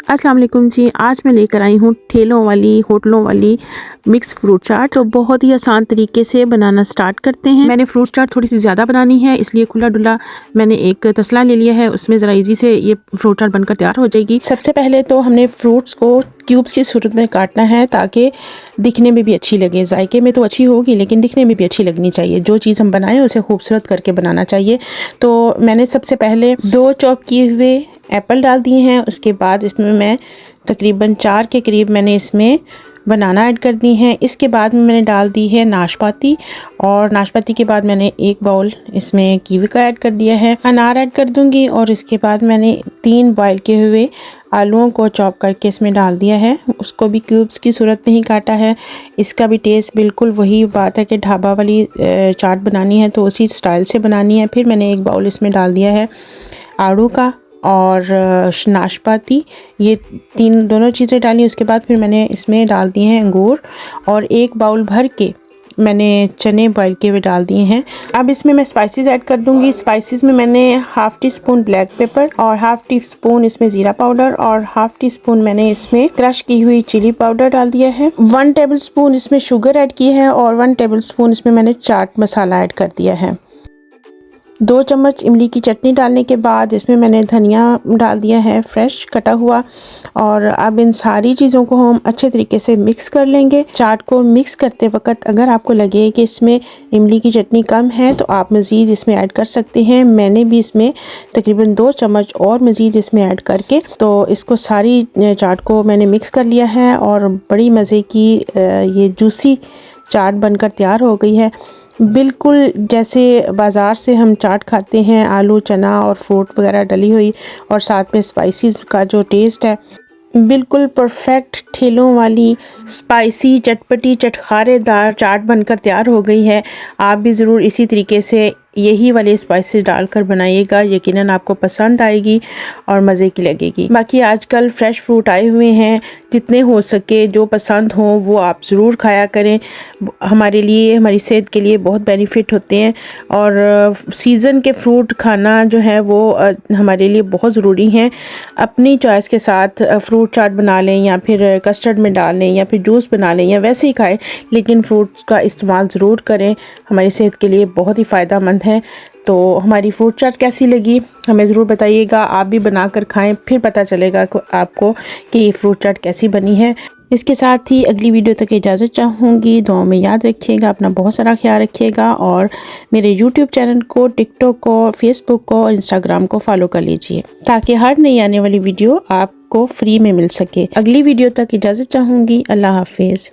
अस्सलाम वालेकुम जी। आज मैं लेकर आई हूँ ठेलों वाली होटलों वाली मिक्स फ्रूट चाट। तो बहुत ही आसान तरीके से बनाना स्टार्ट करते हैं। मैंने फ्रूट चाट थोड़ी सी ज़्यादा बनानी है, इसलिए खुला डुला मैंने एक तसला ले लिया है, उसमें ज़रा ईजी से ये फ्रूट चाट बनकर तैयार हो जाएगी। सबसे पहले तो हमने फ्रूट्स को क्यूब्स की सूरत में काटना है ताकि दिखने में भी अच्छी लगे। जायके में तो अच्छी होगी लेकिन दिखने में भी अच्छी लगनी चाहिए। जो चीज़ हम बनाएं उसे खूबसूरत करके बनाना चाहिए। तो मैंने सबसे पहले 2 चॉप किए हुए एप्पल डाल दिए हैं। उसके बाद इसमें मैं तकरीबन 4 के करीब मैंने इसमें बनाना ऐड कर दी हैं। इसके बाद में मैंने डाल दी है नाशपाती, और नाशपाती के बाद मैंने 1 बाउल इसमें कीवी का ऐड कर दिया है। अनार ऐड कर दूंगी, और इसके बाद मैंने 3 बॉयल किए हुए आलूओं को चॉप करके इसमें डाल दिया है। उसको भी क्यूब्स की सूरत में ही काटा है। इसका भी टेस्ट बिल्कुल वही बात है कि ढाबा वाली चाट बनानी है तो उसी स्टाइल से बनानी है। फिर मैंने 1 बाउल इसमें डाल दिया है आड़ू का और नाशपाती, ये दोनों चीज़ें डाली। उसके बाद फिर मैंने इसमें डाल दिए हैं अंगूर, और 1 बाउल भर के मैंने चने बॉयल किए हुए डाल दिए हैं। अब इसमें मैं स्पाइसेस ऐड कर दूंगी। स्पाइसेस में मैंने half tea spoon black pepper और हाफ़ टी स्पून इसमें ज़ीरा पाउडर और हाफ़ टी स्पून मैंने इसमें क्रश की हुई चिली पाउडर डाल दिया है। 1 टेबल स्पून इसमें शुगर ऐड की है, और 1 टेबल स्पून इसमें मैंने चाट मसाला ऐड कर दिया है। 2 चम्मच इमली की चटनी डालने के बाद इसमें मैंने धनिया डाल दिया है फ्रेश कटा हुआ। और अब इन सारी चीज़ों को हम अच्छे तरीके से मिक्स कर लेंगे। चाट को मिक्स करते वक्त अगर आपको लगे कि इसमें इमली की चटनी कम है तो आप मज़ीद इसमें ऐड कर सकते हैं। मैंने भी इसमें तकरीबन 2 चम्मच और मज़ीद इसमें ऐड करके तो इसको सारी चाट को मैंने मिक्स कर लिया है, और बड़ी मज़े की ये जूसी चाट बनकर तैयार हो गई है। बिल्कुल जैसे बाज़ार से हम चाट खाते हैं, आलू चना और फ्रूट वगैरह डली हुई, और साथ में स्पाइसेस का जो टेस्ट है बिल्कुल परफेक्ट ठेलों वाली स्पाइसी चटपटी चटखारेदार चाट बनकर तैयार हो गई है। आप भी ज़रूर इसी तरीके से यही वाले स्पाइसेस डालकर बनाइएगा, यकीनन आपको पसंद आएगी और मज़े की लगेगी। बाकी आजकल फ़्रेश फ्रूट आए हुए हैं, जितने हो सके जो पसंद हो वो आप ज़रूर खाया करें। हमारे लिए, हमारी सेहत के लिए बहुत बेनिफिट होते हैं, और सीज़न के फ्रूट खाना जो है वो हमारे लिए बहुत ज़रूरी हैं। अपनी चॉइस के साथ फ्रूट चाट बना लें, या फिर कस्टर्ड में डाल लें, या फिर जूस बना लें, या वैसे ही खाएं, लेकिन फ्रूट्स का इस्तेमाल ज़रूर करें। हमारी सेहत के लिए बहुत ही फ़ायदेमंद है। तो हमारी फ्रूट चाट कैसी लगी हमें ज़रूर बताइएगा। आप भी बनाकर खाएं, फिर पता चलेगा आपको कि ये फ्रूट चाट कैसी बनी है। इसके साथ ही अगली वीडियो तक इजाज़त चाहूँगी। दुआओं में याद रखिएगा, अपना बहुत सारा ख्याल रखिएगा, और मेरे यूट्यूब चैनल को, टिकटॉक को, फेसबुक को और इंस्टाग्राम को फॉलो कर लीजिए ताकि हर नई आने वाली वीडियो आपको फ्री में मिल सके। अगली वीडियो तक इजाज़त चाहूँगी। अल्लाह हाफिज़।